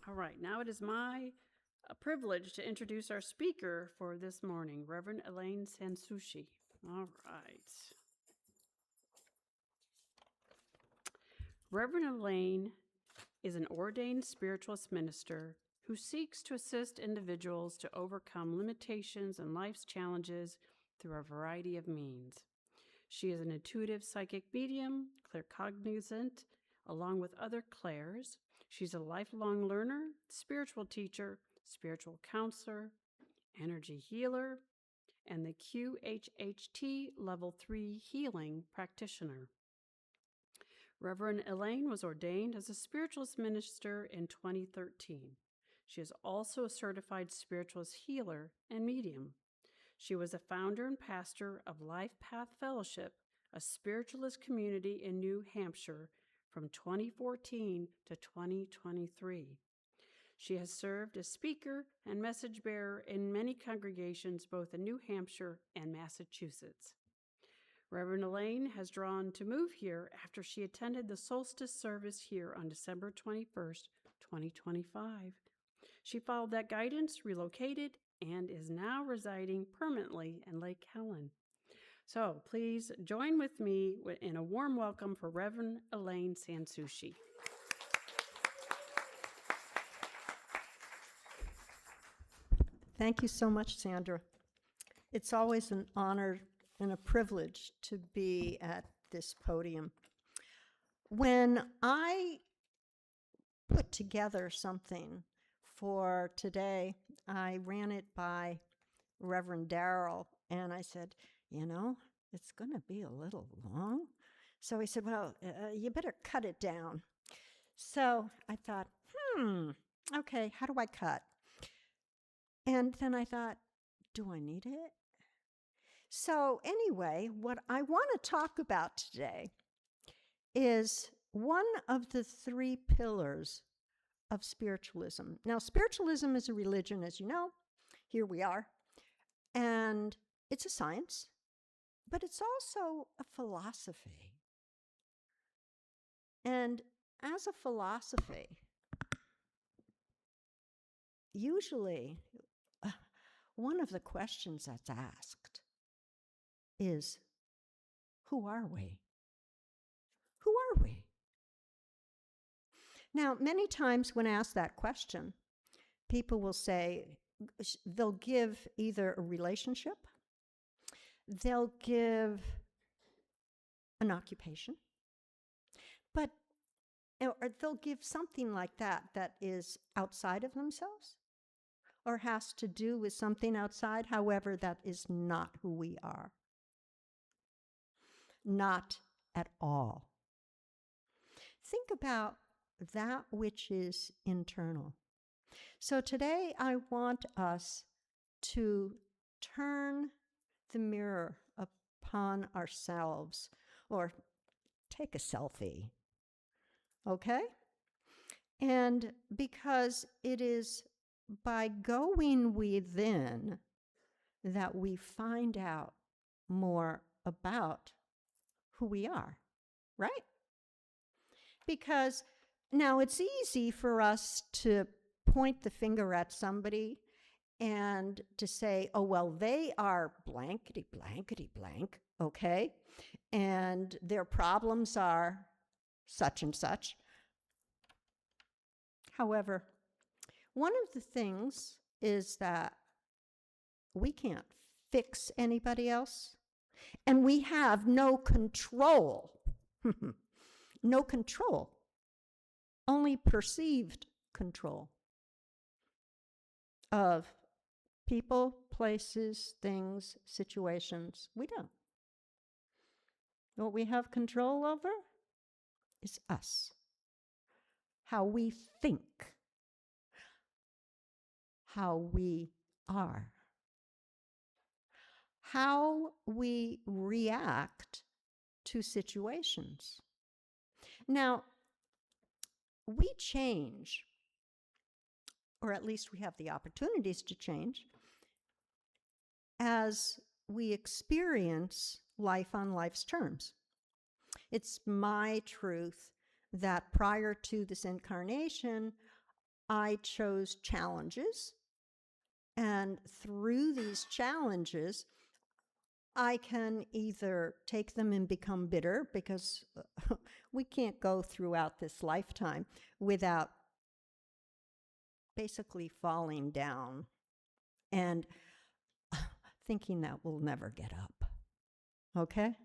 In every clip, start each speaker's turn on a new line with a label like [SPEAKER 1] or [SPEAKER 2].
[SPEAKER 1] All right, now it is my privilege to introduce our speaker for this morning, Rev Elaine San Soucie. All right. Reverend Elaine is an ordained spiritualist minister who seeks to assist individuals to overcome limitations and life's challenges through a variety of means. She is an intuitive psychic medium, claircognizant, along with other clairs. She's a lifelong learner, spiritual teacher, spiritual counselor, energy healer, and the QHHT Level 3 Healing Practitioner. Reverend Elaine was ordained as a spiritualist minister in 2013. She is also a certified spiritualist healer and medium. She was a founder and pastor of Life Path Fellowship, a spiritualist community in New Hampshire from 2014 to 2023. She has served as speaker and message bearer in many congregations both in New Hampshire and Massachusetts. Reverend Elaine has drawn to move here after she attended the solstice service here on December 21st, 2025. She followed that guidance, relocated, and is now residing permanently in Lake Helen. So please join with me in a warm welcome for Reverend Elaine San Soucie.
[SPEAKER 2] Thank you so much, Sandra. It's always an honor and a privilege to be at this podium. When I put together something for today, I ran it by Reverend Darrell, and I said, it's going to be a little long. So he said, well, you better cut it down. So I thought, okay, how do I cut? And then I thought, do I need it? So anyway, what I want to talk about today is one of the three pillars of spiritualism. Now, spiritualism is a religion, as you know. Here we are. And it's a science, but it's also a philosophy. And as a philosophy, usually one of the questions that's asked is, who are we? Who are we? Now, many times when asked that question, people will say, they'll give either a relationship, they'll give an occupation, or they'll give something like that is outside of themselves or has to do with something outside. However, that is not who we are. Not at all. Think about that which is internal. So today I want us to turn the mirror upon ourselves, or take a selfie, okay? And because it is by going within that we find out more about who we are, right? Because now it's easy for us to point the finger at somebody and to say, oh, well, they are blankety, blankety, blank, okay? And their problems are such and such. However, one of the things is that we can't fix anybody else, and we have no control. No control, only perceived control of people, places, things, situations. We don't. What we have control over is us, how we think, how we are, how we react to situations. Now, we change, or at least we have the opportunities to change, as we experience life on life's terms. It's my truth that prior to this incarnation, I chose challenges, and through these challenges, I can either take them and become bitter, because we can't go throughout this lifetime without basically falling down and thinking that we'll never get up. Okay?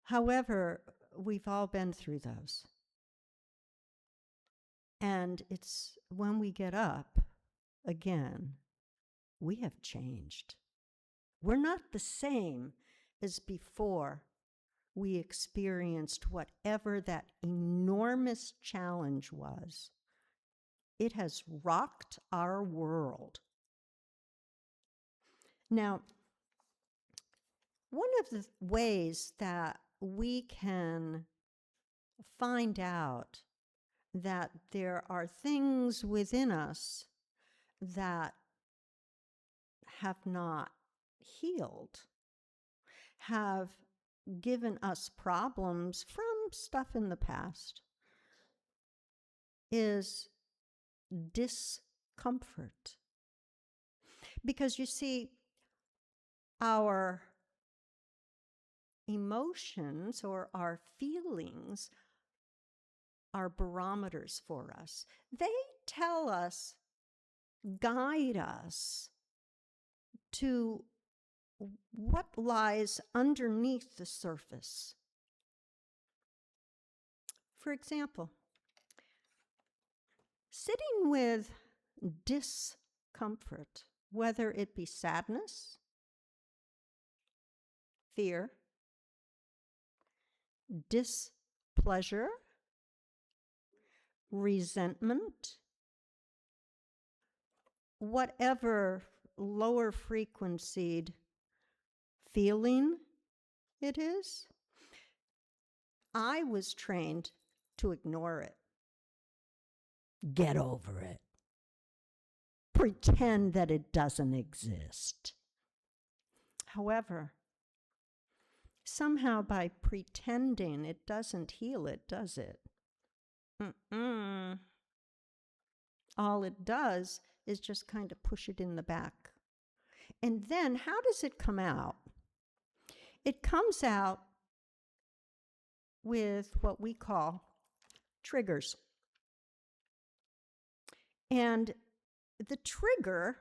[SPEAKER 2] However, we've all been through those. And it's when we get up again, we have changed. We're not the same as before we experienced whatever that enormous challenge was. It has rocked our world. Now, one of the ways that we can find out that there are things within us that have not healed, have given us problems from stuff in the past, is discomfort. Because you see, our emotions or our feelings are barometers for us. They tell us, guide us to what lies underneath the surface. For example, sitting with discomfort, whether it be sadness, fear, displeasure, resentment, whatever lower frequencied feeling it is, I was trained to ignore it. Get over it. Pretend that it doesn't exist. However, somehow by pretending it doesn't heal it, does it? All it does is just kind of push it in the back. And then how does it come out? It comes out with what we call triggers. And the trigger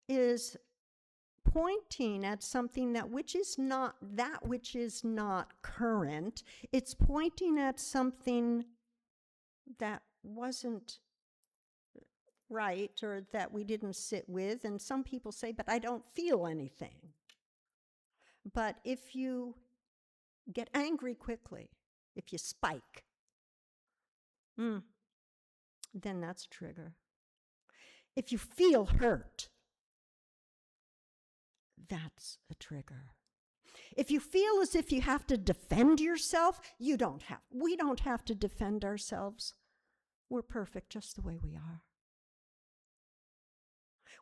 [SPEAKER 2] is pointing at something that which is not current. It's pointing at something that wasn't right or that we didn't sit with. And some people say, but I don't feel anything. But if you get angry quickly, if you spike, then that's a trigger. If you feel hurt, that's a trigger. If you feel as if you have to defend yourself, we don't have to defend ourselves. We're perfect just the way we are.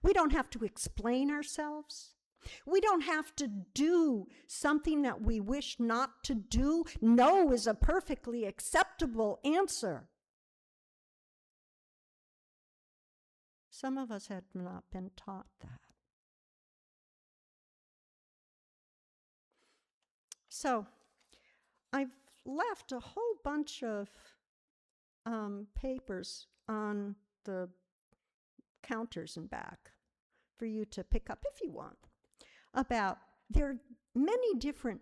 [SPEAKER 2] We don't have to explain ourselves. We don't have to do something that we wish not to do. No is a perfectly acceptable answer. Some of us have not been taught that. So I've left a whole bunch of papers on the counters and back for you to pick up if you want. About there are many different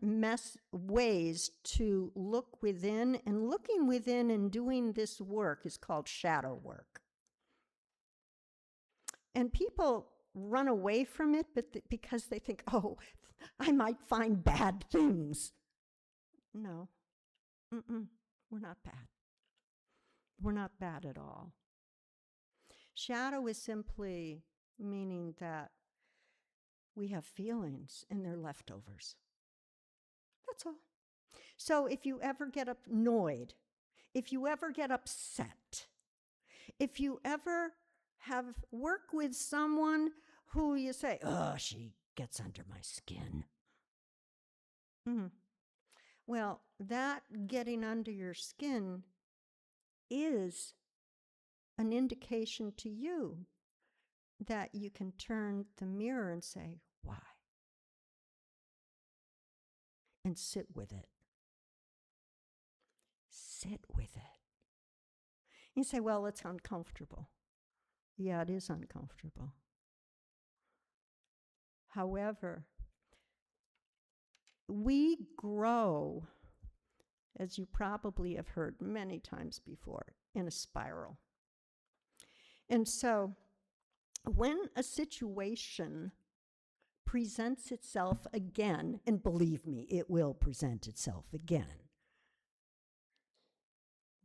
[SPEAKER 2] ways to look within, and looking within and doing this work is called shadow work. And people run away from it because they think, oh, I might find bad things. No, we're not bad. We're not bad at all. Shadow is simply meaning that we have feelings and they're leftovers. That's all. So if you ever get annoyed, if you ever get upset, if you ever have work with someone who you say, oh, she gets under my skin. Well, that getting under your skin is an indication to you that you can turn the mirror and say, why? And sit with it. Sit with it. You say, well, it's uncomfortable. Yeah, it is uncomfortable. However, we grow, as you probably have heard many times before, in a spiral. And so when a situation presents itself again, and believe me, it will present itself again,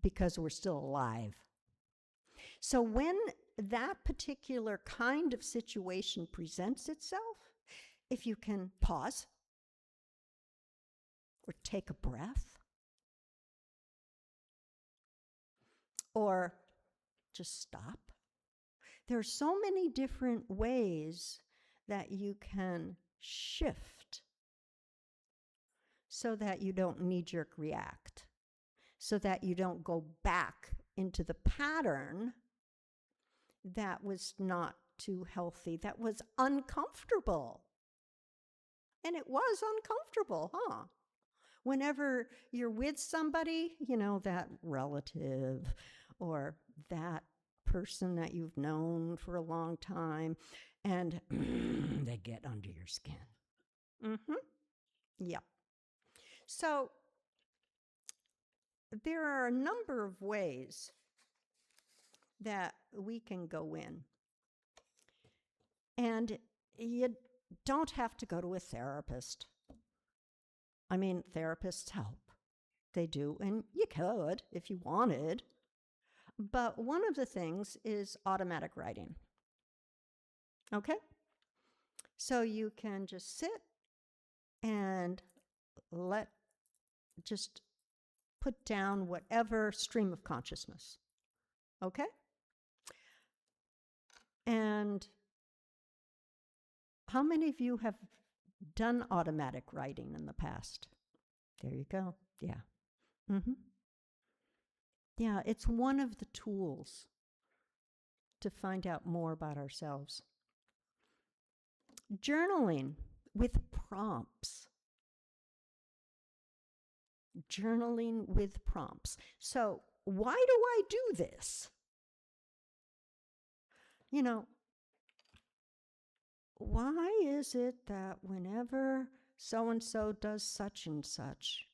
[SPEAKER 2] because we're still alive. So when that particular kind of situation presents itself, if you can pause or take a breath or just stop. There are so many different ways that you can shift so that you don't knee-jerk react, so that you don't go back into the pattern that was not too healthy, that was uncomfortable. And it was uncomfortable, huh? Whenever you're with somebody, you know, that relative or that person that you've known for a long time, and they get under your skin. Yeah. So there are a number of ways that we can go in. And you don't have to go to a therapist. I mean, therapists help. They do, and you could if you wanted. But one of the things is automatic writing. Okay? So you can just sit and just put down whatever stream of consciousness. Okay? And how many of you have done automatic writing in the past? There you go. Yeah. Yeah, it's one of the tools to find out more about ourselves. Journaling with prompts. Journaling with prompts. So, why do I do this? You know, why is it that whenever so-and-so does such and such,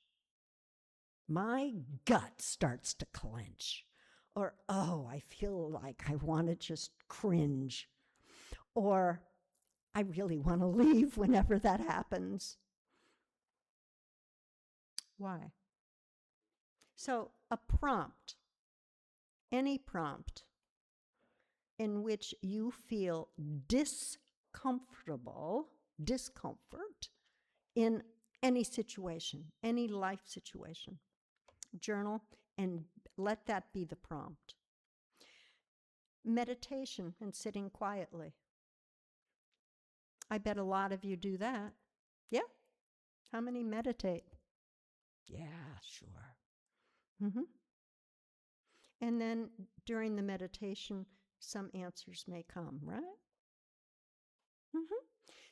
[SPEAKER 2] my gut starts to clench? Or, oh, I feel like I want to just cringe. Or, I really want to leave whenever that happens. Why? So, a prompt, any prompt in which you feel discomfort in any situation, any life situation, journal and let that be the prompt. Meditation and sitting quietly. I bet a lot of you do that. Yeah? How many meditate? Yeah, sure. And then during the meditation, some answers may come, right?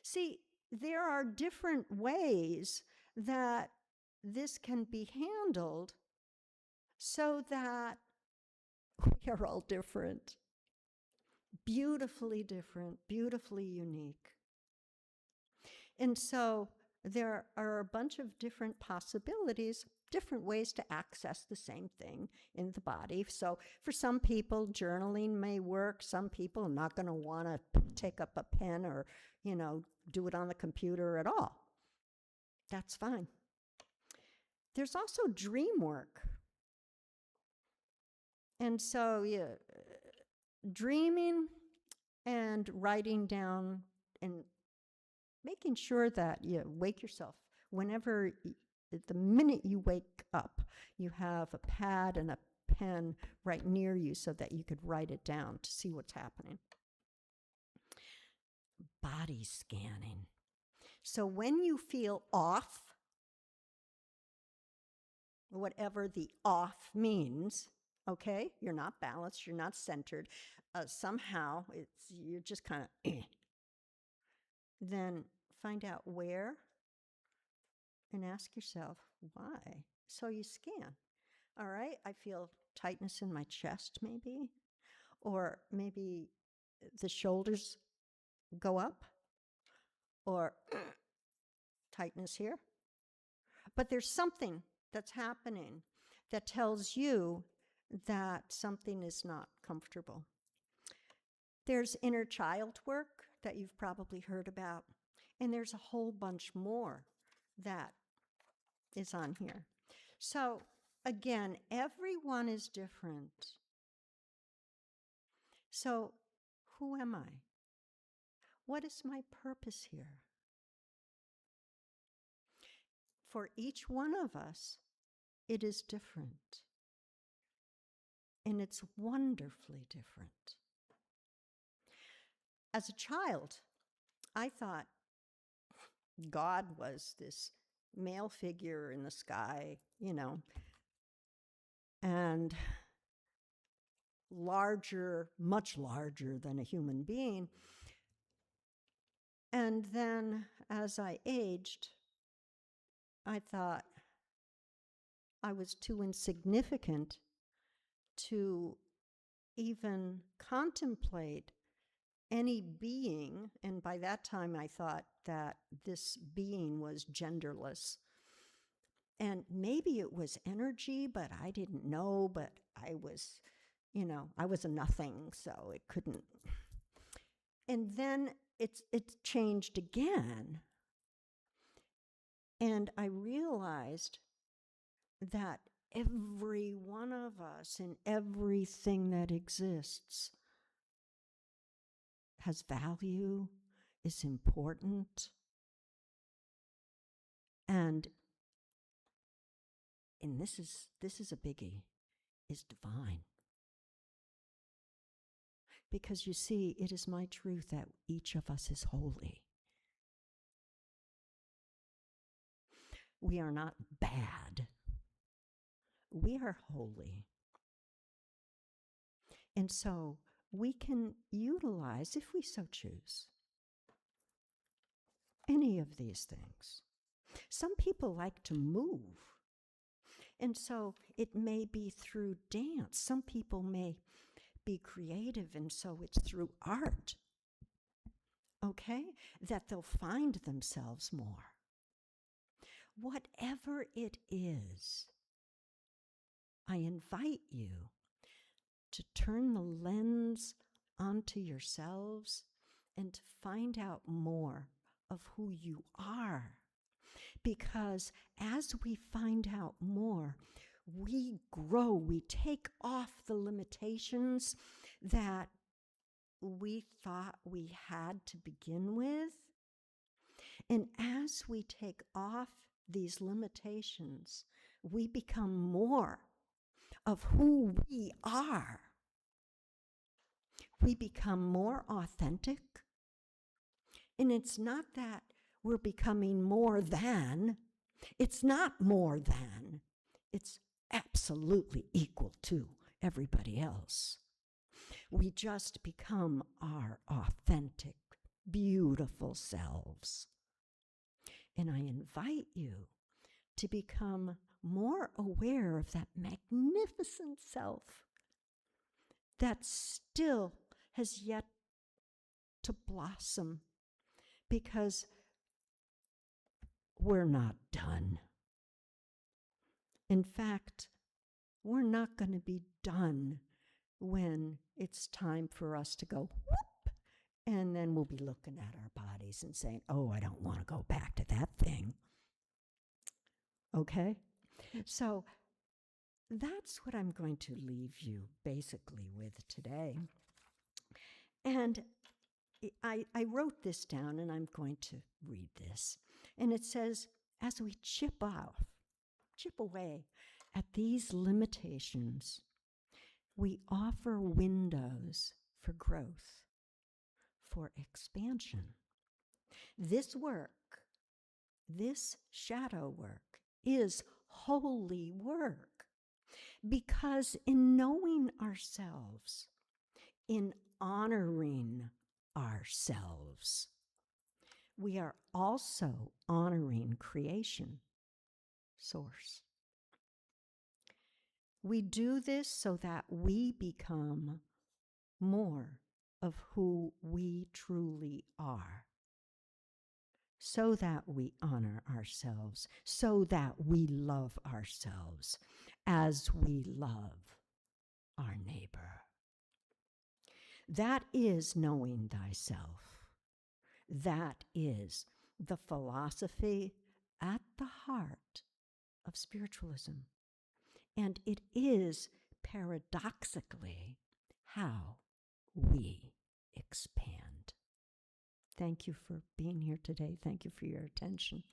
[SPEAKER 2] See, there are different ways that this can be handled so that we are all different, beautifully unique. And so there are a bunch of different possibilities, different ways to access the same thing in the body. So for some people, journaling may work. Some people are not going to want to take up a pen or, do it on the computer at all. That's fine. There's also dream work. And so dreaming and writing down and making sure that you wake yourself whenever, the minute you wake up, you have a pad and a pen right near you so that you could write it down to see what's happening. Body scanning. So when you feel off, whatever the off means, Okay? You're not balanced, you're not centered. Somehow, you're just kind of Then find out where and ask yourself, why? So you scan. All right, I feel tightness in my chest, maybe. Or maybe the shoulders go up, or tightness here. But there's something that's happening that tells you that something is not comfortable. There's inner child work that you've probably heard about, and there's a whole bunch more that is on here. So again, everyone is different. So who am I? What is my purpose here? For each one of us, it is different. And it's wonderfully different. As a child, I thought God was this male figure in the sky, and larger, much larger than a human being. And then as I aged, I thought I was too insignificant to even contemplate any being, and by that time I thought that this being was genderless. And maybe it was energy, but I didn't know, but I was a nothing, so it couldn't. And then it changed again. And I realized that every one of us and everything that exists has value, is important, and this is a biggie, is divine. Because you see, it is my truth that each of us is holy. We are not bad. We are holy. And so we can utilize, if we so choose, any of these things. Some people like to move. And so it may be through dance. Some people may be creative, and so it's through art, okay, that they'll find themselves more. Whatever it is, I invite you to turn the lens onto yourselves and to find out more of who you are. Because as we find out more, we grow, we take off the limitations that we thought we had to begin with. And as we take off these limitations, we become more of who we are. We become more authentic. And it's not that we're becoming more than. It's not more than. It's absolutely equal to everybody else. We just become our authentic, beautiful selves. And I invite you to become more aware of that magnificent self that still has yet to blossom, because we're not done. In fact, we're not going to be done when it's time for us to go whoop, and then we'll be looking at our bodies and saying, oh, I don't want to go back to that thing. Okay? So that's what I'm going to leave you basically with today. And I wrote this down, and I'm going to read this. And it says, as we chip away at these limitations, we offer windows for growth, for expansion. This work, this shadow work, is holy work, Because in knowing ourselves, in honoring ourselves, we are also honoring creation, source. We do this so that we become more of who we truly are, so that we honor ourselves, so that we love ourselves as we love our neighbor. That is knowing thyself. That is the philosophy at the heart of spiritualism. And it is paradoxically how we expand. Thank you for being here today. Thank you for your attention.